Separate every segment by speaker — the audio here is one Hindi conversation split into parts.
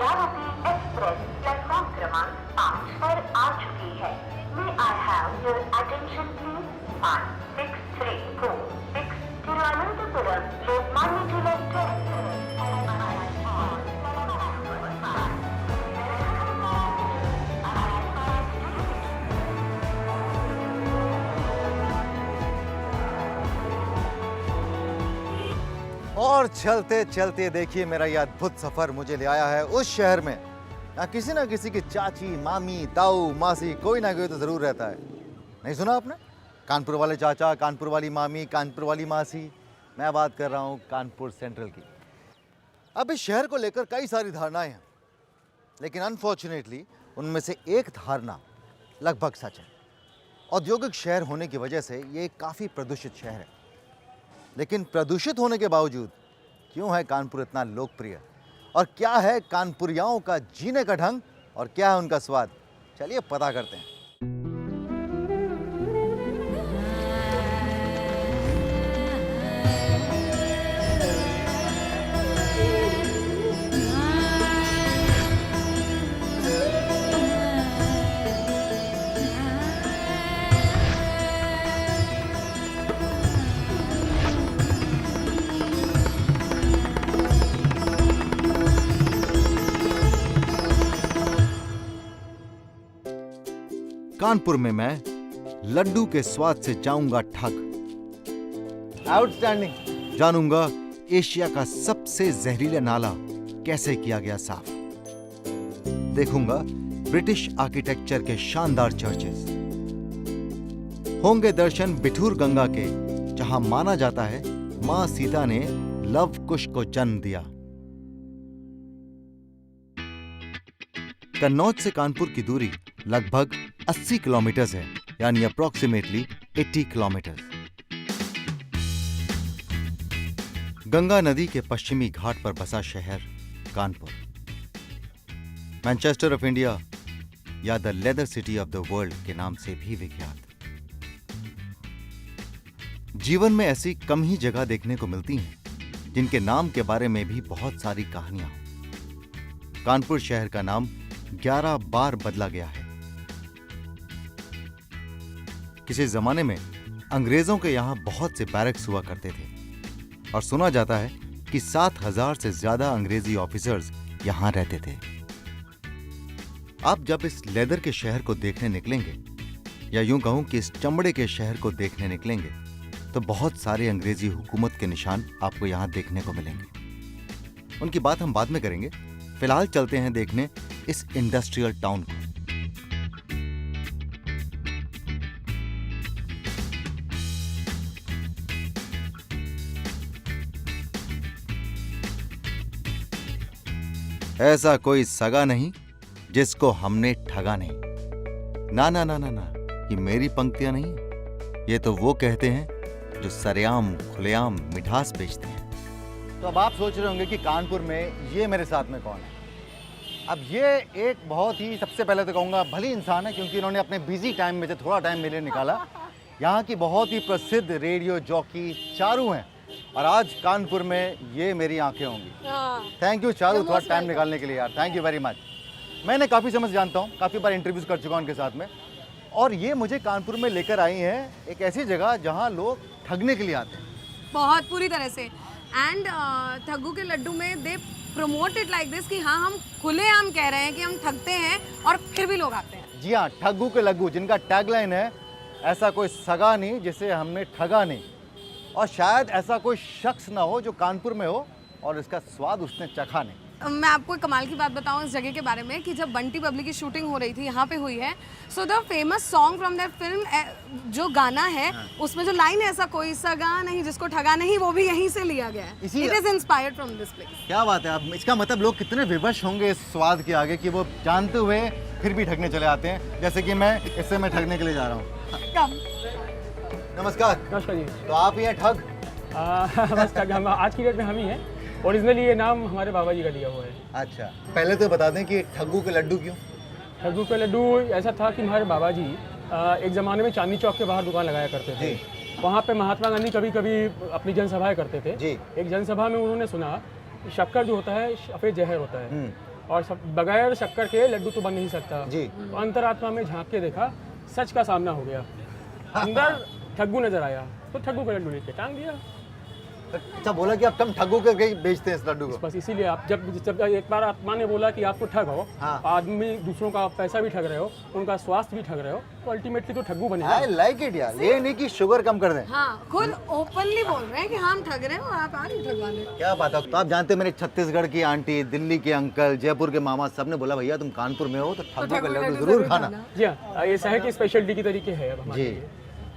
Speaker 1: अमरावती एक्सप्रेस प्लेटफॉर्म क्रमांक 5 पर आ चुकी है। May I have your attention please? 5, 6, 3, 4, 6 Thiruvananthapuram Lokmanya Tilak
Speaker 2: और चलते चलते देखिए मेरा ये अद्भुत सफर मुझे ले आया है उस शहर में ना किसी की चाची, मामी, ताऊ, मासी, कोई ना कोई तो जरूर रहता है। नहीं सुना आपने? कानपुर वाले चाचा, कानपुर वाली मामी, कानपुर वाली मासी। मैं बात कर रहा हूँ कानपुर सेंट्रल की। अब इस शहर को लेकर कई सारी धारणाएं हैं, लेकिन अनफॉर्चुनेटली उनमें से एक धारणा लगभग सच है। औद्योगिक शहर होने की वजह से ये काफ़ी प्रदूषित शहर है। लेकिन प्रदूषित होने के बावजूद क्यों है कानपुर इतना लोकप्रिय, और क्या है कानपुरियाओं का जीने का ढंग, और क्या है उनका स्वाद? चलिए पता करते हैं। कानपुर में मैं लड्डू के स्वाद से जाऊंगा ठग। आउटस्टैंडिंग। जानूंगा एशिया का सबसे जहरीला नाला कैसे किया गया साफ। देखूंगा ब्रिटिश आर्किटेक्चर के शानदार चर्चेस। होंगे दर्शन बिठूर गंगा के, जहां माना जाता है मां सीता ने लव कुश को जन्म दिया। कन्नौज से कानपुर की दूरी लगभग 80 किलोमीटर है, यानी अप्रोक्सीमेटली 80 किलोमीटर। गंगा नदी के पश्चिमी घाट पर बसा शहर कानपुर, मैनचेस्टर ऑफ इंडिया या the leather city of the world के नाम से भी विख्यात। जीवन में ऐसी कम ही जगह देखने को मिलती हैं जिनके नाम के बारे में भी बहुत सारी कहानियां हों। कानपुर शहर का नाम 11 बार बदला गया है। किसी जमाने में अंग्रेजों के यहां बहुत से बैरक्स हुआ करते थे और सुना जाता है कि 7,000 से ज्यादा अंग्रेजी ऑफिसर्स यहां रहते थे। आप जब इस लेदर के शहर को देखने निकलेंगे, या यूं कहूं कि इस चमड़े के शहर को देखने निकलेंगे, तो बहुत सारे अंग्रेजी हुकूमत के निशान आपको यहां देखने को मिलेंगे। उनकी बात हम बाद में करेंगे। फिलहाल चलते हैं देखने इस इंडस्ट्रियल टाउन को। ऐसा कोई सगा नहीं जिसको हमने ठगा नहीं। ना ना ना ना ना, ये मेरी पंक्तियां नहीं है, ये तो वो कहते हैं जो सरेआम खुलेआम मिठास बेचते हैं। तो अब आप सोच रहे होंगे कि कानपुर में ये मेरे साथ में कौन है। अब ये एक बहुत ही, सबसे पहले तो कहूँगा, भली इंसान है, क्योंकि इन्होंने अपने बिजी टाइम में से थोड़ा टाइम मेरे लिए निकाला। यहाँ की बहुत ही प्रसिद्ध रेडियो जॉकी चारू हैं, और आज कानपुर में ये मेरी आंखें होंगी। थैंक यू चारू, थोड़ा टाइम निकालने के लिए यार, थैंक यू वेरी मच। मैंने काफ़ी समय से जानता हूँ, काफ़ी बार इंटरव्यूज कर चुका हूँ उनके साथ में, और ये मुझे कानपुर में लेकर आई हैं एक ऐसी जगह जहाँ लोग ठगने के लिए आते हैं।
Speaker 3: बहुत पूरी तरह से। एंड ठग्गू के लड्डू में they promote it like this कि हाँ, हम खुलेआम कह रहे हैं कि हम ठगते हैं और फिर भी लोग आते हैं।
Speaker 2: जी हाँ, ठग्गू के लड्डू, जिनका टैगलाइन है ऐसा कोई सगा नहीं जिसे हमने ठगा नहीं। और शायद ऐसा कोई शख्स ना हो जो कानपुर में हो और इसका स्वाद उसने चखा नहीं।
Speaker 3: मैं आपको एक कमाल की बात बताऊं इस जगह के बारे में कि जब बंटी बबली की शूटिंग हो रही थी, यहाँ पे हुई है, so the famous song from that film, जो गाना है उसमें जो लाइन है, ऐसा कोई सगा नहीं जिसको ठगा नहीं, वो भी यहीं से लिया गया है। It is inspired from this place.
Speaker 2: क्या बात है। अब इसका मतलब लोग कितने विवश होंगे इस स्वाद के आगे कि वो जानते हुए फिर भी ठगने चले आते हैं, जैसे कि मैं इससे मैं ठगने के लिए जा रहा हूँ। नमस्कार।
Speaker 4: नमस्कार जी।
Speaker 2: तो आप ये ठग?
Speaker 4: बस ठग हम आज की डेट में हम ही हैं। ओरिजिनली ये नाम हमारे बाबा जी का दिया हुआ है।
Speaker 2: अच्छा, पहले तो बता दें कि ठग्गू के लड्डू क्यों?
Speaker 4: ठग्गू के लड्डू ऐसा था कि हमारे बाबा जी एक ज़माने में चांदनी चौक के बाहर दुकान लगाया करते थे। वहाँ पे महात्मा गांधी कभी कभी अपनी जनसभाएं करते थे। एक जनसभा में उन्होंने सुना शक्कर जो होता है सफ़ेद जहर होता है, और सब बगैर शक्कर के लड्डू तो बन नहीं सकता
Speaker 5: जी।
Speaker 4: तो अंतरात्मा में झांक के देखा, सच का सामना हो गया। अंदर ठग्गू नजर आया तो ठग्गू का लड्डू लेके टांग दिया।
Speaker 5: अच्छा, बोला कि अब तुम ठगू करके बेचते हैं इस लड्डू को।
Speaker 4: बस इसीलिए आप जब एक बार आत्मा ने बोला कि आपको ठग हो,
Speaker 5: हाँ।
Speaker 4: आदमी दूसरों का पैसा भी ठग रहे हो, उनका स्वास्थ्य भी ठग रहे हो, तो अल्टीमेटली तो ठग्गू बनेगा।
Speaker 5: आई लाइक इट यार, ये नहीं कि शुगर कम कर दें।
Speaker 3: हाँ, खुद ओपनली बोल रहे हैं कि हम ठग रहे हैं और आप आ रही ठगवाने।
Speaker 5: क्या बात है। तो आप जानते हैं, मेरे छत्तीसगढ़ की आंटी, दिल्ली के अंकल, जयपुर के मामा सब ने बोला भैया तुम कानपुर में हो तो ठगू का लड्डू जरूर खाना।
Speaker 4: जी हाँ, ये शहर की स्पेशलिटी की तरीके है अब हमारे
Speaker 5: जी।
Speaker 4: लिए।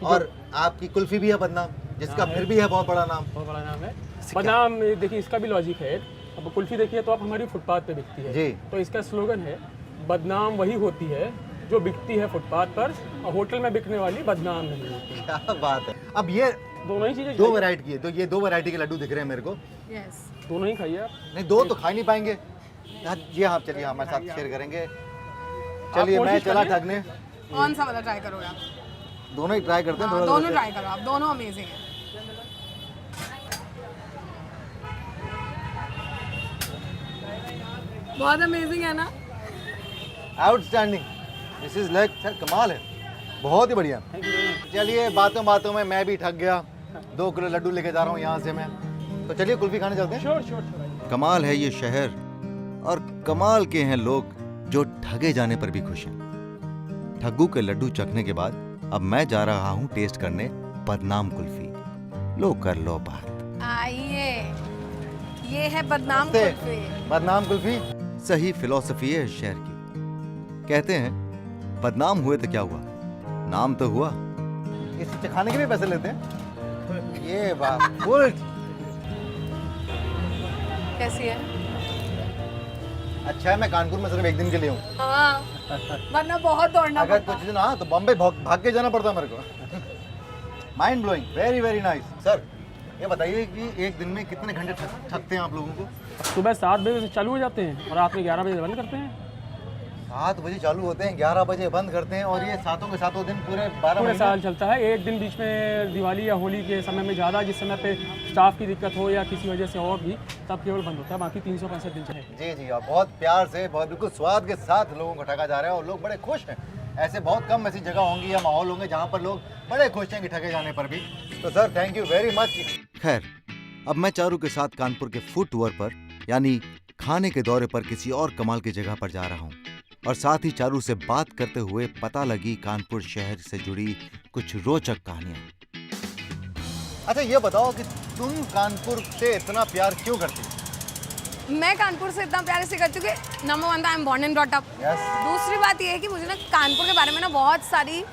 Speaker 5: और आपकी कुल्फी भी है बदनाम, जिसका फिर भी है बहुत बड़ा नाम।
Speaker 4: बहुत बड़ा नाम है बदनाम। देखिए इसका भी लॉजिक है। अब कुल्फी देखिए तो आप हमारी फुटपाथ पे बिकती है
Speaker 5: जी।
Speaker 4: तो इसका स्लोगन है बदनाम वही होती है जो बिकती है फुटपाथ पर, और होटल में बिकने वाली बदनाम नहीं होती।
Speaker 5: क्या बात है। अब ये
Speaker 4: दोनों ही चीजें
Speaker 5: दो वैरायटी की है, तो ये दो वैरायटी के लड्डू दिख रहे हैं मेरे को।
Speaker 3: यस,
Speaker 4: दोनों ही खाइए आप।
Speaker 5: नहीं, दो तो खा नहीं पाएंगे। जी हाँ, चलिए हमारे साथ शेयर करेंगे। चलिए मैं
Speaker 4: कोशिश
Speaker 5: चला
Speaker 4: करिए।
Speaker 5: ठगने।
Speaker 3: कौन सा वाला ट्राई करोगे आप?
Speaker 5: दोनों ही ट्राई करते हैं।
Speaker 3: हाँ,
Speaker 5: थोड़ा
Speaker 3: दोनों
Speaker 5: सा।
Speaker 3: ट्राई करो आप, दोनों अमेजिंग है। बहुत अमेजिंग है ना?
Speaker 5: Outstanding, this is like sir कमाल है, बहुत ही बढ़िया। चलिए बातों बातों में मैं भी ठग गया। 2 किलो लड्डू लेके जा रहा हूँ यहाँ से मैं। तो चलिए कुल्फी खाने चलते हैं।
Speaker 4: Sure sure sure.
Speaker 2: कमाल है ये शहर और कमाल के हैं लोग जो ठगे जाने पर भी खुश हैं। ठग्गू के लड्डू चखने के बाद अब मैं जा रहा हूँ टेस्ट करने बदनाम कुल्फी। लो कर लो बात।
Speaker 3: आइए, ये है बदनाम
Speaker 5: नमस्ते।
Speaker 3: कुल्फी।
Speaker 5: बदनाम कुल्फी।
Speaker 2: सही फिलॉसफी है इस शहर की। कहते हैं बदनाम हुए तो क्या हुआ, नाम तो हुआ।
Speaker 5: इसे चखाने के भी पैसे लेते हैं। ये बात फुल।
Speaker 3: कैसी है?
Speaker 5: अच्छा है मैं कानपुर में सिर्फ 1 दिन के लिए हूँ।
Speaker 3: हाँ, वरना बहुत दौड़ना
Speaker 5: अगर
Speaker 3: पड़ता।
Speaker 5: कुछ दिन हाँ तो बॉम्बे भाग के जाना पड़ता मेरे को। Mind blowing, very very nice. Sir ये बताइए कि एक दिन में कितने घंटे थकते हैं आप लोगों को?
Speaker 4: सुबह 7 बजे से चालू हो जाते हैं और रात में 11 बजे बंद करते हैं।
Speaker 5: 7 बजे चालू होते हैं, 11 बजे बंद करते हैं, और ये सातों के सातों दिन पूरे 12
Speaker 4: पूरे
Speaker 5: महीने।
Speaker 4: साल चलता है। एक दिन बीच में दिवाली या होली के समय में ज़्यादा, जिस समय पे स्टाफ की दिक्कत हो या किसी वजह से और भी, तब केवल बंद होता है। बाकी 365 दिन चले।
Speaker 5: जी जी, और बहुत प्यार से, बहुत बिल्कुल स्वाद के साथ लोगों को ठगा जा रहा है और लोग बड़े खुश हैं। ऐसे बहुत कम ऐसी जगह होंगी या माहौल होंगे जहाँ पर लोग बड़े खुश हैं कि ठगे जाने पर भी। तो sir thank you very much.
Speaker 2: खैर, अब मैं चारू के साथ कानपुर के फूड टूर पर यानी खाने के दौरे पर किसी और कमाल की जगह पर जा रहा हूँ, और साथ ही चारू से बात करते हुए पता लगी कानपुर शहर से जुड़ी कुछ रोचक कहानियां।
Speaker 5: अच्छा ये बताओ कि तुम कानपुर से इतना प्यार क्यों करती हो?
Speaker 3: मैं कानपुर से इतना प्यार से करती हूँ कि number 1 I am born and brought up.
Speaker 5: Yes.
Speaker 3: दूसरी बात ये है कि मुझे ना कानपुर के बारे में ना बहुत सारी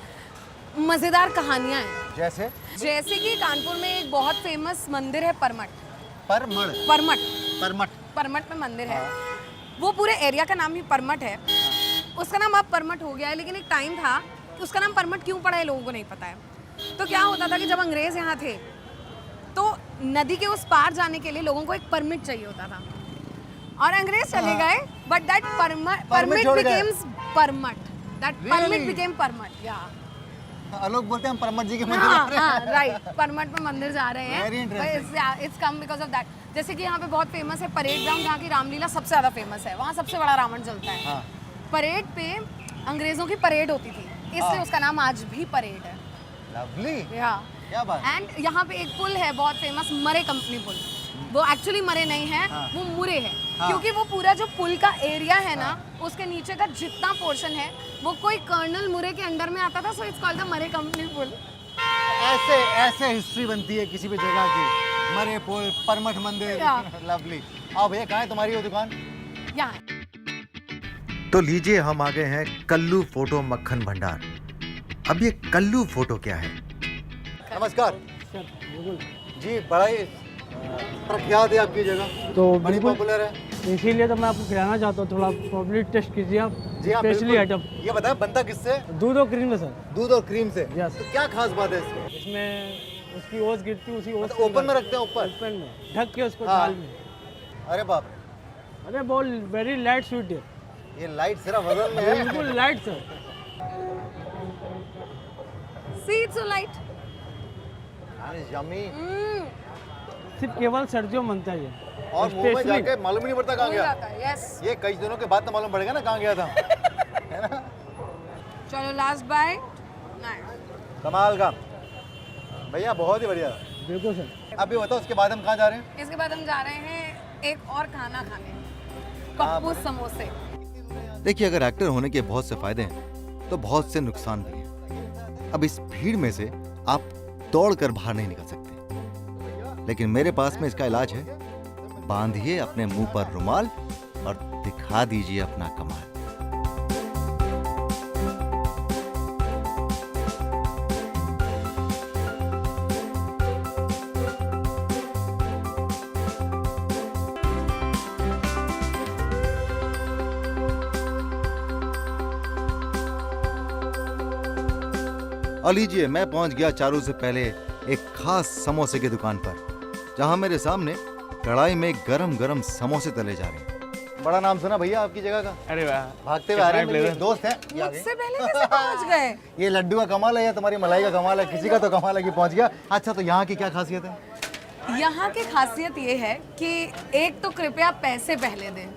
Speaker 3: मज़ेदार कहानियाँ हैं।
Speaker 5: जैसे
Speaker 3: जैसे कि कानपुर में एक बहुत फेमस मंदिर है परमठ।
Speaker 5: परमड़।
Speaker 3: परमठ
Speaker 5: परमठ।
Speaker 3: परमठ में मंदिर है, वो पूरे एरिया का नाम ही परमठ है। उसका नाम अब परमठ हो गया है, लेकिन एक टाइम था कि उसका नाम परमठ क्यों पड़ा है लोगों को नहीं पता है। तो क्या होता था कि जब अंग्रेज़ यहाँ थे तो नदी के उस पार जाने के लिए लोगों को एक परमिट चाहिए होता था, और अंग्रेज चले गए, बट दैट परमिट
Speaker 5: छोड़ गए।
Speaker 3: Becomes Parmath. That permit
Speaker 5: Really?
Speaker 3: Became Parmath. या
Speaker 5: लोग बोलते हैं हम परमठ जी के मंदिर
Speaker 3: हाँ
Speaker 5: जा रहे हैं।
Speaker 3: हाँ राइट, परमठ में मंदिर जा रहे
Speaker 5: Very interesting.
Speaker 3: हैं। It's come because of that. जैसे कि यहाँ पे बहुत फेमस है परेड ग्राउंड, जहाँ की रामलीला सबसे ज़्यादा फेमस है। वहाँ सबसे बड़ा रावण जलता है।
Speaker 5: हाँ।
Speaker 3: परेड पे अंग्रेज़ों की परेड होती थी, इसलिए उसका नाम आज भी परेड है।
Speaker 5: लवली।
Speaker 3: या
Speaker 5: क्या बात।
Speaker 3: एंड यहाँ पे एक पुल है बहुत फेमस, मरे कंपनी पुल। वो एक्चुअली मरे नहीं है,
Speaker 5: हाँ।
Speaker 3: वो मुरे है।
Speaker 5: हाँ।
Speaker 3: क्योंकि वो पूरा जो पुल का एरिया है ना, उसके नीचे का जितना पोर्शन है वो कोई कर्नल मुरे के अंडर में आता था, सो इट्स कॉल्ड द मरे कंपनी पुल।
Speaker 5: ऐसे ऐसे हिस्ट्री बनती है किसी भी जगह की। मरे पुल, परमठ मंदिर।
Speaker 3: Yeah.
Speaker 5: लवली। आओ भैया, कहाँ है तुम्हारी वो दुकान?
Speaker 3: यहाँ
Speaker 2: तो लीजिए हम आ गए हैं कल्लू फोटो मक्खन भंडार। अब ये कल्लू फोटो क्या है?
Speaker 5: नमस्कार जी, बड़ा ही प्रख्यात है आपकी जगह,
Speaker 4: तो
Speaker 5: बड़ी
Speaker 4: बिल्कुल
Speaker 5: पॉपुलर है।
Speaker 4: इसीलिए तो मैं आपको खिलाना चाहता हूँ। थोड़ा पब्लिक टेस्ट कीजिए आप।
Speaker 5: जी हाँ
Speaker 4: स्पेशली
Speaker 5: बिल्कुल।
Speaker 4: आइटम
Speaker 5: ये बताएं बनता किससे?
Speaker 4: दूध और क्रीम है सर।
Speaker 5: दूध और क्रीम से।
Speaker 4: Yes.
Speaker 5: तो क्या खास बात है इसमें?
Speaker 4: इसमें उसकी ओस गिरती है, उसी ओस
Speaker 5: मतलब ओपन में रखते हैं ऊपर?
Speaker 4: ओपन में ढक के उसको
Speaker 5: हाँ।
Speaker 4: थाल में।
Speaker 5: अरे बाप रे,
Speaker 4: अरे बहुत वेरी लाइट स्वीट है,
Speaker 5: ये लाइट सिर्फ वजन में है।
Speaker 4: बिल्कुल light sir.
Speaker 3: See it's so light.
Speaker 5: Yummy.
Speaker 4: सिर्फ केवल सर्दियों में बनता है ये।
Speaker 5: और मुंह में जाके मालूम ही नहीं पड़ता कहाँ
Speaker 3: हो
Speaker 5: गया।
Speaker 3: जाता है, यस।
Speaker 5: ये कई दिनों के बाद तो मालूम पड़ेगा ना कहाँ गया था। है ना?
Speaker 3: चलो लास्ट बाइट।
Speaker 5: कमाल का भैया, बहुत ही बढ़िया।
Speaker 4: बिल्कुल सर।
Speaker 5: अभी बताओ उसके बाद हम कहाँ जा रहे हैं?
Speaker 3: इसके बाद हम जा रहे हैं एक और खाना खाने, पप्पू समोसे।
Speaker 2: देखिए, अगर एक्टर होने के बहुत से फायदे हैं तो बहुत से नुकसान भी हैं। अब इस भीड़ में से आप दौड़कर बाहर नहीं निकल सकते, लेकिन मेरे पास में इसका इलाज है। बांधिए अपने मुंह पर रुमाल और दिखा दीजिए अपना कमाल। और लीजिए, मैं पहुंच गया चारू से पहले एक खास समोसे की दुकान पर, जहां मेरे सामने कढ़ाई में गरम गरम समोसे तले जा रहे हैं।
Speaker 5: बड़ा नाम सुना भैया आपकी जगह का।
Speaker 4: अरे वाह,
Speaker 5: भागते हुए आ रहे हैं, मेरे दोस्त हैं। ये आ गए।
Speaker 3: मुझसे पहले कैसे पहुंच गए?
Speaker 5: ये लड्डू का कमाल है या तुम्हारी मलाई का कमाल है? किसी का तो कमाल है कि पहुंच गया। अच्छा, तो यहाँ की क्या खासियत है?
Speaker 3: यहाँ की खासियत ये है कि एक तो कृपया पैसे पहले दें,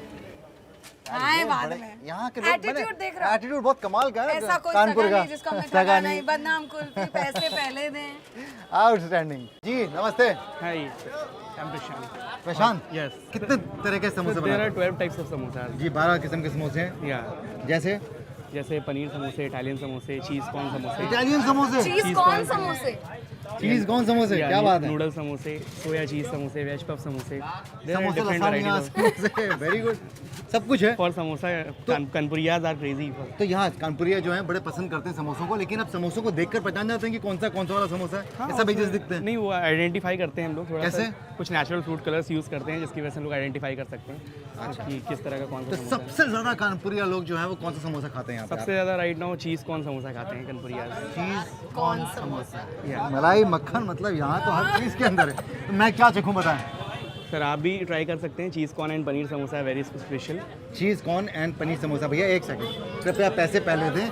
Speaker 3: आए बाद में।
Speaker 5: यहाँ के
Speaker 3: एटीट्यूड देख रहा हूँ।
Speaker 5: एटीट्यूड बहुत कमाल का है।
Speaker 3: ऐसा कोई
Speaker 5: कानपुर
Speaker 3: सगा
Speaker 5: का
Speaker 3: नहीं जिसको मैं ठगा नहीं, बदनाम कुल्फी, पैसे पहले दें।
Speaker 5: आउटस्टैंडिंग जी। नमस्ते
Speaker 4: हाय, I am Prashant.
Speaker 5: Prashant.
Speaker 4: Yes,
Speaker 5: कितने तरह के समोसे
Speaker 4: देयर
Speaker 5: बनाते
Speaker 4: आर 12 टाइप्स ऑफ समोसा।
Speaker 5: हैं? जी 12 किस्म के समोसे हैं।
Speaker 4: या
Speaker 5: जैसे
Speaker 4: जैसे पनीर समोसे, इटालियन समोसे, चीज कॉर्न समोसे,
Speaker 5: इटालियन समोसे,
Speaker 3: चीज कौन समोसे?
Speaker 5: चीज कौन समोसे, क्या बात है।
Speaker 4: नूडल समोसे, सोया चीज समोसे, वेज पफ समोसे,
Speaker 5: समोसे, लसानिया समोसे, वेरी गुड, सब कुछ है।
Speaker 4: फॉर समोसा कानपुरियाज आर क्रेजी फॉर।
Speaker 5: तो यहाँ कानपुरिया जो है बड़े पसंद करते हैं समोसों को, लेकिन अब समोसों को देखकर पहचान जाते हैं कि कौन सा वाला समोसा है। ये सब एक जैसे दिखते हैं।
Speaker 4: नहीं, वो आइडेंटिफाई करते हैं हम लोग थोड़ा
Speaker 5: कैसे?
Speaker 4: सा, कुछ नेचुरल फ्रूट कलर्स यूज करते हैं जिसकी वजह से हम लोग आइडेंटिफाई कर सकते हैं कि किस तरह का कौन सा
Speaker 5: तो
Speaker 4: समोसा है।
Speaker 5: सबसे ज्यादा कानपुरिया लोग जो है वो कौन सा समोसा खाते हैं यहाँ पे?
Speaker 4: सबसे ज्यादा right now cheese corn samosa खाते हैं कानपुरियाज।
Speaker 5: चीज
Speaker 3: कौन समोसा?
Speaker 5: मलाई मक्खन, मतलब यहाँ तो हर चीज के अंदर है। तो मैं क्या चखूं बताएं?
Speaker 4: सर आप भी ट्राई कर सकते हैं, cheese corn and paneer samosa है very special.
Speaker 5: Cheese corn and paneer samosa. भैया एक सेकंड, कृपया पैसे पहले दें।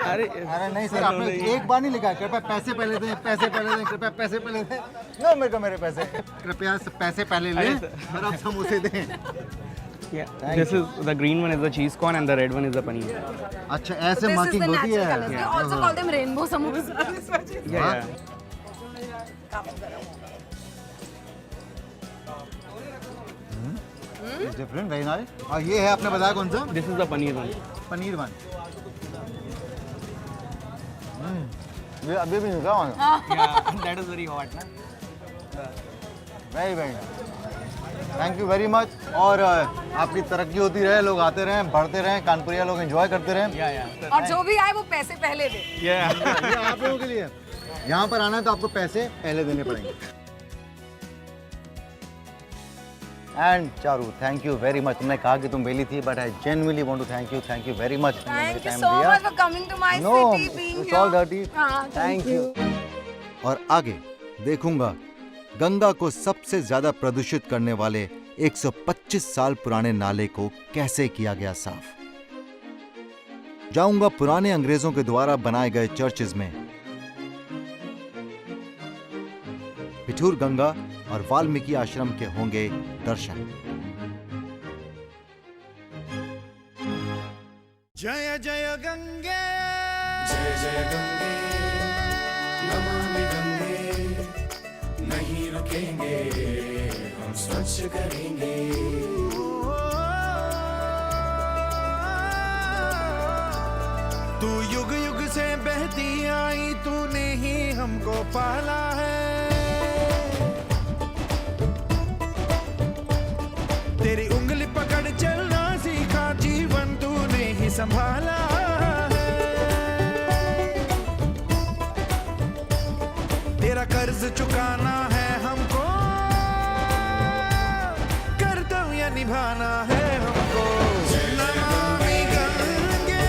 Speaker 4: अरे
Speaker 5: अरे नहीं सर, आपने एक बार नहीं लिखा है, कृपया पैसे पहले दें, पैसे पहले दें, कृपया पैसे पहले दें। नो, मेरे को मेरे पैसे, कृपया पैसे पहले लें और आप समोसे दें।
Speaker 4: This is the green one is the cheese corn and the red one is the paneer.
Speaker 5: अच्छा, ऐसे मार्किंग होती है।
Speaker 3: also call them rainbow samosa इस वजह से।
Speaker 4: Yeah.
Speaker 5: Different, very nice. और ये है आपने बताया कौन सा?
Speaker 4: This is the paneer one.
Speaker 5: Paneer one. ये अभी भी निकला हुआ है।
Speaker 4: दैट इज वेरी हॉट ना।
Speaker 5: Very very, thank you very much. और आपकी तरक्की होती रहे, लोग आते रहें, बढ़ते रहें, कानपुरिया लोग एंजॉय करते रहें।
Speaker 4: या
Speaker 3: और जो भी आए वो पैसे पहले दे।
Speaker 5: ये आप लोगों के लिए, यहाँ पर आना है तो आपको पैसे पहले देने पड़ेंगे। And Charu, thank you very much. तुमने कहा कि तुम वेली थी, but I genuinely want to thank you very much.
Speaker 3: Thank you so much for coming to my
Speaker 5: no,
Speaker 3: city, being
Speaker 5: it's
Speaker 3: here.
Speaker 5: All dirty.
Speaker 3: हाँ,
Speaker 5: थैंक यू।
Speaker 2: और आगे देखूंगा गंगा को सबसे ज्यादा प्रदूषित करने वाले 125 साल पुराने नाले को कैसे किया गया साफ। जाऊंगा पुराने अंग्रेजों के द्वारा बनाए गए चर्चेज में। पिठूर गंगा और वाल्मीकि आश्रम के होंगे दर्शन।
Speaker 6: जय जय गंगे, जय जय गंगे, नमामि गंगे, नहीं रुकेंगे, हम स्वच्छ करेंगे। तू युग युग से बहती आई, तूने ही हमको पाला है। तेरी उंगली पकड़ चलना सीखा, जीवन तूने ही संभाला है। तेरा कर्ज चुकाना है हमको, कर्तव्य निभाना है हमको। नमामि गंगे,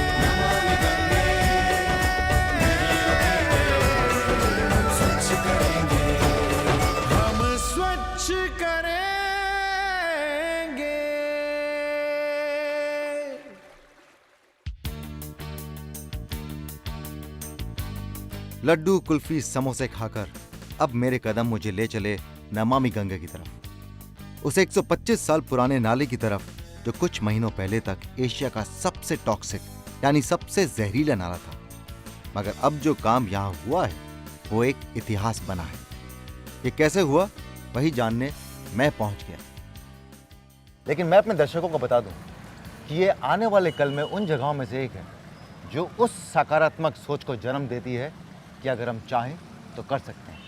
Speaker 6: हम स्वच्छ करेंगे, हम स्वच्छ करेंगे।
Speaker 2: लड्डू, कुल्फी, समोसे खाकर अब मेरे कदम मुझे ले चले नमामि गंगा की तरफ। उस 125 साल पुराने नाले की तरफ जो कुछ महीनों पहले तक एशिया का सबसे टॉक्सिक यानी सबसे जहरीला नाला था। मगर अब जो काम यहाँ हुआ है वो एक इतिहास बना है। ये कैसे हुआ वही जानने मैं पहुंच गया।
Speaker 5: लेकिन मैं अपने दर्शकों को बता दूं कि ये आने वाले कल में उन जगहों में से एक है जो उस सकारात्मक सोच को जन्म देती है कि अगर हम चाहें तो कर सकते हैं,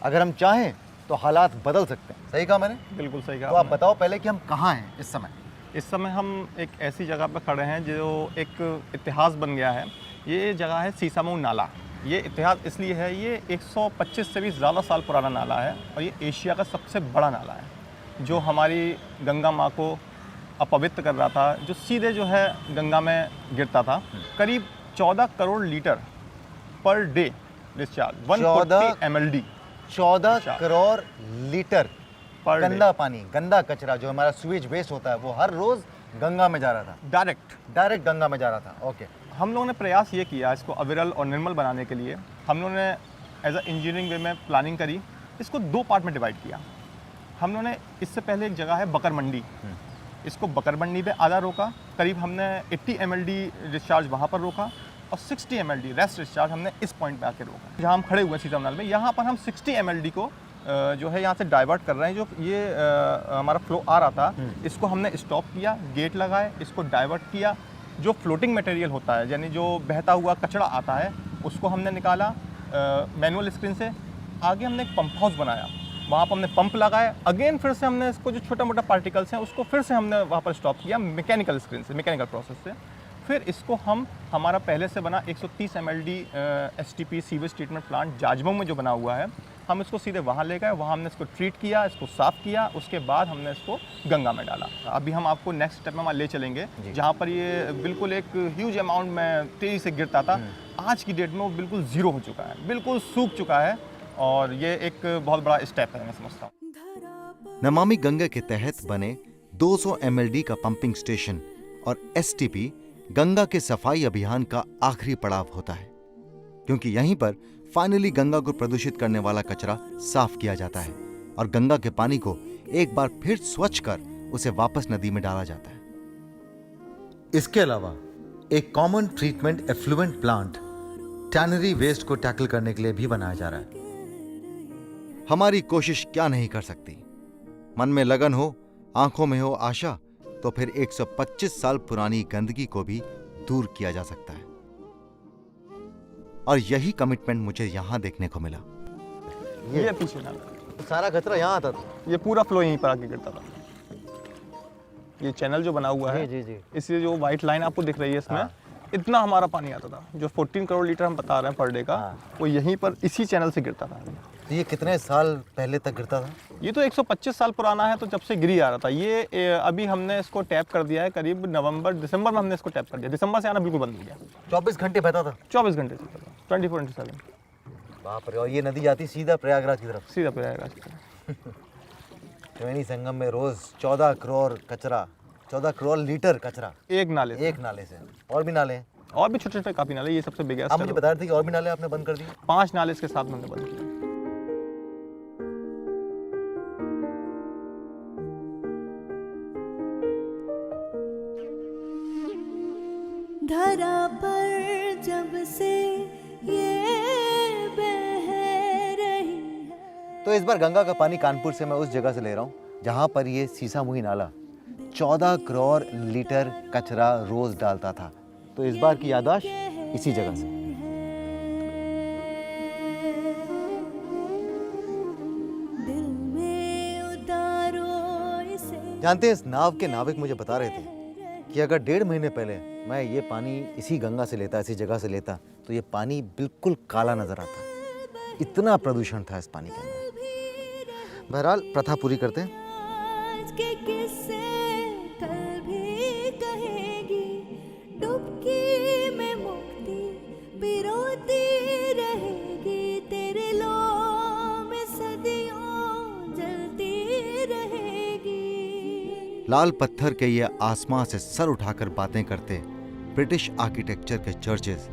Speaker 5: अगर हम चाहें तो हालात बदल सकते हैं। सही कहा मैंने?
Speaker 7: बिल्कुल सही कहा
Speaker 5: तो आप
Speaker 7: आपने।
Speaker 5: बताओ पहले कि हम कहाँ हैं इस समय।
Speaker 7: इस समय हम एक ऐसी जगह पर खड़े हैं जो एक इतिहास बन गया है। ये जगह है सीसामऊ नाला। ये इतिहास इसलिए है, ये 125 से भी ज़्यादा साल पुराना नाला है और ये एशिया का सबसे बड़ा नाला है जो हमारी गंगा माँ को अपवित्र कर रहा था, जो सीधे जो है गंगा में गिरता था। करीब 14 crore litre per day discharge, 140 mld
Speaker 5: 14 crore litre
Speaker 7: पर
Speaker 5: गंदा पानी, गंदा कचरा जो हमारा स्वीज वेस्ट होता है वो हर रोज गंगा में जा रहा था, डायरेक्ट गंगा में जा रहा था। ओके,
Speaker 7: हम लोगों ने प्रयास ये किया इसको अविरल और निर्मल बनाने के लिए। हम लोगों ने एज अ इंजीनियरिंग वे में प्लानिंग करी, इसको 2 पार्ट में डिवाइड किया। हम लोगों ने इससे पहले एक जगह है बकर मंडी, इसको बकर मंडी पे आधा रोका, करीब हमने 80 mld डिस्चार्ज वहाँ पर रोका और 60 mld रेस्ट डिस्चार्ज हमने इस पॉइंट पे आके रोका जहाँ हम खड़े हुए हैं सीतामऊ नाले में। यहाँ पर हम 60 mld को जो है यहाँ से डाइवर्ट कर रहे हैं। जो ये हमारा फ्लो आ रहा था इसको हमने स्टॉप किया, गेट लगाए, इसको डाइवर्ट किया। जो फ्लोटिंग मटेरियल होता है यानी जो बहता हुआ कचरा आता है उसको हमने निकाला मैनुअल स्क्रीन से। आगे हमने एक पंप हाउस बनाया, वहाँ पर हमने पंप लगाए। अगेन फिर से हमने इसको जो छोटा मोटा पार्टिकल्स हैं उसको फिर से हमने वहाँ पर स्टॉप किया मैकेनिकल स्क्रीन से, मैकेनिकल प्रोसेस से। फिर इसको हम हमारा पहले से बना 130 mld STP sewage treatment plant Jajmau में जो बना हुआ है, हम इसको सीधे वहाँ ले गए, वहाँ हमने इसको ट्रीट किया, इसको साफ़ किया, उसके बाद हमने इसको गंगा में डाला। अभी हम आपको नेक्स्ट स्टेप में वहाँ ले चलेंगे जहाँ पर ये बिल्कुल एक ह्यूज अमाउंट में तेज़ी से गिरता था। आज की डेट में वो बिल्कुल ज़ीरो हो चुका है, बिल्कुल सूख चुका है और ये एक बहुत बड़ा स्टेप है मैं समझता हूँ।
Speaker 2: नमामि गंगा के तहत बने 200 mld का पंपिंग स्टेशन और STP गंगा के सफाई अभियान का आखिरी पड़ाव होता है, क्योंकि यहीं पर फाइनली गंगा को प्रदूषित करने वाला कचरा साफ किया जाता है और गंगा के पानी को एक बार फिर स्वच्छ कर उसे वापस नदी में डाला जाता है।
Speaker 5: इसके अलावा एक common treatment effluent plant tannery waste को टैकल करने के लिए भी बनाया जा रहा है।
Speaker 2: हमारी कोशिश क्या नहीं कर सकती। मन में लगन हो, आंखों में हो आशा, तो फिर 125 साल पुरानी गंदगी को भी दूर किया जा सकता है। और यही कमिटमेंट मुझे यहां देखने को मिला।
Speaker 7: ये पीछे नाला,
Speaker 5: सारा कचरा यहाँ आता था।
Speaker 7: ये पूरा फ्लो यहीं पर आके गिरता था। ये चैनल जो बना हुआ है,
Speaker 5: जी।
Speaker 7: इसलिए जो व्हाइट लाइन आपको दिख रही है इसमें, इतना हमारा पानी आता था। जो 14 करोड़ लीटर हम बता रहे हैं पर डे का, वो यहीं पर इसी चैनल से गिरता था।
Speaker 5: तो ये कितने साल पहले तक गिरता था?
Speaker 7: ये तो 125 साल पुराना है, तो जब से गिरी आ रहा था। ये अभी हमने इसको टैप कर दिया है, करीब दिसंबर में हमने इसको टैप कर दिया। दिसंबर से आना बिल्कुल बंद हो गया।
Speaker 5: 24 घंटे बहता था?
Speaker 7: 24 घंटे से 24/7
Speaker 5: बाप रे। और ये नदी जाती सीधा प्रयागराज की तरफ?
Speaker 7: सीधा प्रयागराज की तरफ।
Speaker 5: त्रिवेणी संगम में रोज 14 करोड़ कचरा, 14 करोड़ लीटर कचरा
Speaker 7: एक नाले
Speaker 5: से। और भी नाले हैं?
Speaker 7: और भी छोटे छोटे काफी नाले, ये सबसे बिगेस्ट।
Speaker 5: आप मुझे बता रहे थे कि और भी नाले आपने बंद कर दिए?
Speaker 7: 5 नाले इसके साथ हमने बंद किए।
Speaker 8: धरा पर जब से ये बह रही है।
Speaker 5: तो इस बार गंगा का पानी कानपुर से मैं उस जगह से ले रहा हूँ जहाँ पर ये सीसामुही नाला 14 करोड़ लीटर कचरा रोज डालता था। तो इस बार की याददाश्त इसी जगह से।
Speaker 8: दिल में उतारो इसे।
Speaker 5: जानते हैं, इस नाव के नाविक मुझे बता रहे थे कि अगर 1.5 महीने पहले मैं ये पानी इसी गंगा से लेता, इसी जगह से लेता, तो ये पानी बिल्कुल काला नजर आता। इतना प्रदूषण था इस पानी के अंदर। बहरहाल प्रथा पूरी करते हैं।
Speaker 8: आज के किस्से कल भी कहेगी, डुबकी में मुक्ति पिरोती रहेगी, तेरे लो में सदियों जलती रहेगी।
Speaker 2: लाल पत्थर के ये आसमां से सर उठाकर बातें करते ब्रिटिश आर्किटेक्चर के चर्चेस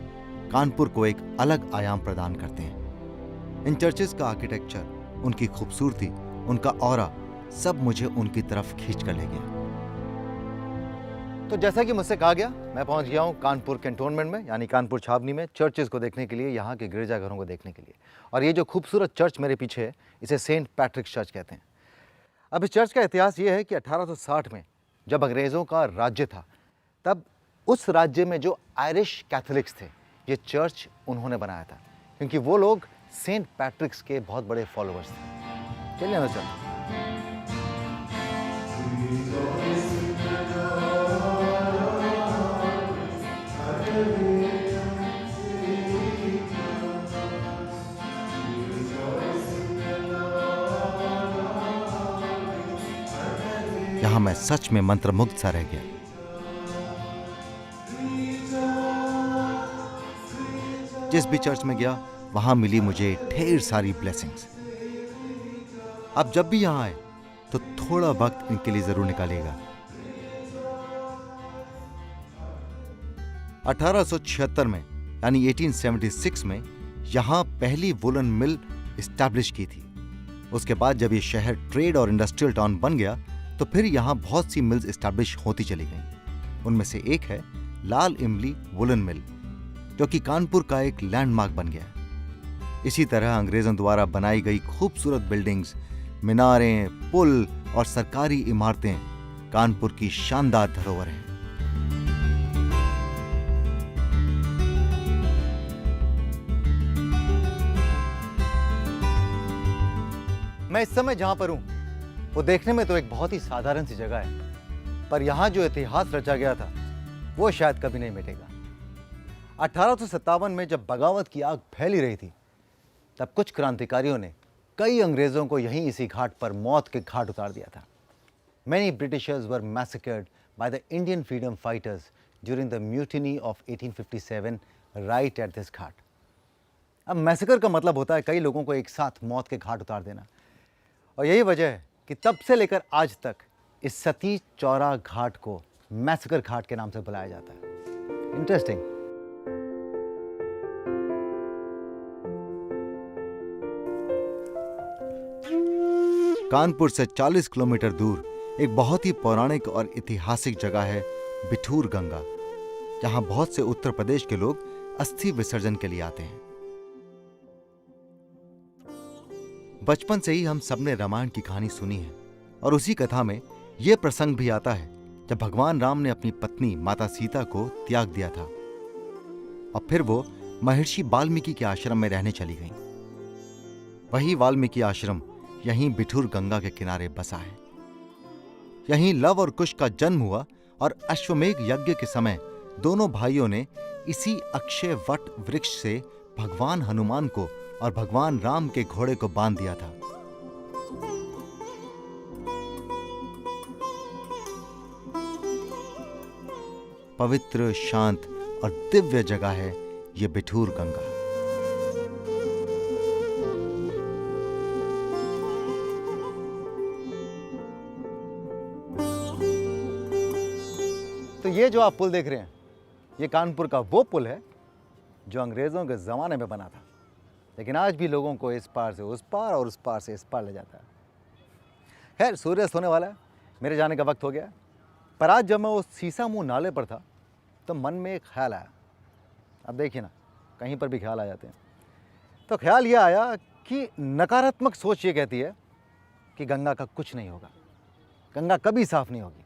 Speaker 2: कानपुर को एक अलग आयाम प्रदान करते हैं। इन चर्चेस का आर्किटेक्चर, उनकी खूबसूरती, उनका ऑरा सब मुझे उनकी तरफ खींच कर ले गया।
Speaker 5: तो जैसा कि मुझसे कहा गया, मैं पहुंच गया हूं कानपुर कैंटोनमेंट में, यानी कानपुर छावनी में, चर्चेस को देखने के लिए, यहाँ के गिरजाघरों को देखने के लिए। और ये जो खूबसूरत चर्च मेरे पीछे है, इसे सेंट पैट्रिक चर्च कहते हैं। अब इस चर्च का इतिहास ये है कि 1860 में जब अंग्रेज़ों का राज्य था, तब उस राज्य में जो आयरिश कैथोलिक्स थे, ये चर्च उन्होंने बनाया था, क्योंकि वो लोग सेंट पैट्रिक्स के बहुत बड़े फॉलोअर्स थे। चलिए ना चलते।
Speaker 2: यहां मैं सच में मंत्रमुग्ध सा रह गया। जिस भी चर्च में गया, वहां मिली मुझे ढेर सारी ब्लेसिंग्स। आप जब भी यहां आए तो थोड़ा वक्त इनके लिए जरूर निकालिएगा। 1876 में यानी 1876 में यहां पहली वुलन मिल इस्टेब्लिश की थी। उसके बाद जब ये शहर ट्रेड और इंडस्ट्रियल टाउन बन गया, तो फिर यहां बहुत सी मिल्स इस्टेब्लिश होती चली गईं। उनमें से एक है लाल इमली वुलन मिल, जो कि कानपुर का एक लैंडमार्क बन गया है। इसी तरह अंग्रेजों द्वारा बनाई गई खूबसूरत बिल्डिंग्स, मीनारें, पुल और सरकारी इमारतें कानपुर की शानदार धरोहर हैं।
Speaker 5: मैं इस समय जहां पर हूं, वो देखने में तो एक बहुत ही साधारण सी जगह है, पर यहां जो इतिहास रचा गया था, वो शायद कभी नहीं मिटेगा। 1857 में जब बगावत की आग फैली रही थी, तब कुछ क्रांतिकारियों ने कई अंग्रेजों को यहीं इसी घाट पर मौत के घाट उतार दिया था। Many Britishers were massacred by the Indian freedom fighters during the mutiny of 1857 right at this घाट। अब मैसेकर का मतलब होता है कई लोगों को एक साथ मौत के घाट उतार देना, और यही वजह है कि तब से लेकर आज तक इस सती चौरा घाट को मैसेकर घाट के नाम से बुलाया जाता है। इंटरेस्टिंग।
Speaker 2: कानपुर से 40 किलोमीटर दूर एक बहुत ही पौराणिक और ऐतिहासिक जगह है बिठूर गंगा, जहां बहुत से उत्तर प्रदेश के लोग अस्थि विसर्जन के लिए आते हैं। बचपन से ही हम सबने रामायण की कहानी सुनी है, और उसी कथा में यह प्रसंग भी आता है जब भगवान राम ने अपनी पत्नी माता सीता को त्याग दिया था और फिर वो महर्षि वाल्मीकि के आश्रम में रहने चली गईं। वही वाल्मीकि आश्रम यहीं बिठूर गंगा के किनारे बसा है। यहीं लव और कुश का जन्म हुआ, और अश्वमेघ यज्ञ के समय दोनों भाइयों ने इसी अक्षय वट वृक्ष से भगवान हनुमान को और भगवान राम के घोड़े को बांध दिया था। पवित्र, शांत और दिव्य जगह है ये बिठूर गंगा।
Speaker 5: तो ये जो आप पुल देख रहे हैं, ये कानपुर का वो पुल है जो अंग्रेज़ों के ज़माने में बना था, लेकिन आज भी लोगों को इस पार से उस पार और उस पार से इस पार ले जाता है। खैर, सूर्यास्त होने वाला है, मेरे जाने का वक्त हो गया। पर आज जब मैं उस सीसा मुँह नाले पर था, तो मन में एक ख्याल आया। अब देखिए ना, कहीं पर भी ख्याल आ जाते हैं। तो ख्याल ये आया कि नकारात्मक सोच ये कहती है कि गंगा का कुछ नहीं होगा, गंगा कभी साफ नहीं होगी।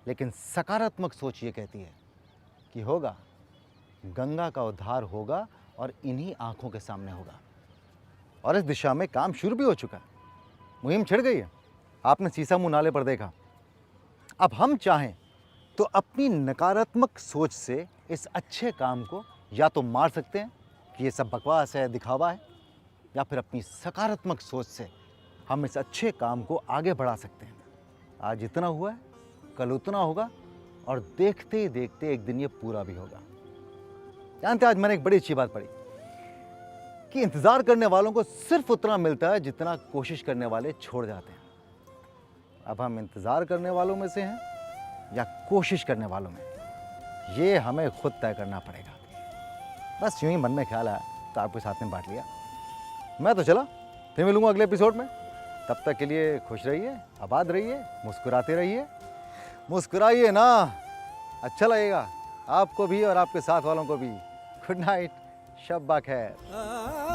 Speaker 5: लेकिन सकारात्मक सोच ये कहती है कि होगा, गंगा का उद्धार होगा और इन्हीं आंखों के सामने होगा। और इस दिशा में काम शुरू भी हो चुका है, मुहिम छिड़ गई है। आपने सीसा मुँह नाले पर देखा। अब हम चाहें तो अपनी नकारात्मक सोच से इस अच्छे काम को या तो मार सकते हैं कि ये सब बकवास है, दिखावा है, या फिर अपनी सकारात्मक सोच से हम इस अच्छे काम को आगे बढ़ा सकते हैं। आज इतना हुआ है, कल उतना होगा, और देखते ही देखते एक दिन ये पूरा भी होगा। जानते, आज मैंने एक बड़ी अच्छी बात पढ़ी कि इंतजार करने वालों को सिर्फ उतना मिलता है जितना कोशिश करने वाले छोड़ जाते हैं। अब हम इंतजार करने वालों में से हैं या कोशिश करने वालों में, ये हमें खुद तय करना पड़ेगा। बस यूं ही मन में ख्याल आया तो आपके साथ में बांट लिया। मैं तो चला, फिर मिलूंगा अगले एपिसोड में। तब तक के लिए खुश रहिए, आबाद रहिए, मुस्कुराते रहिए। मुस्कुराइए ना, अच्छा लगेगा आपको भी और आपके साथ वालों को भी। गुड नाइट, शब खैर।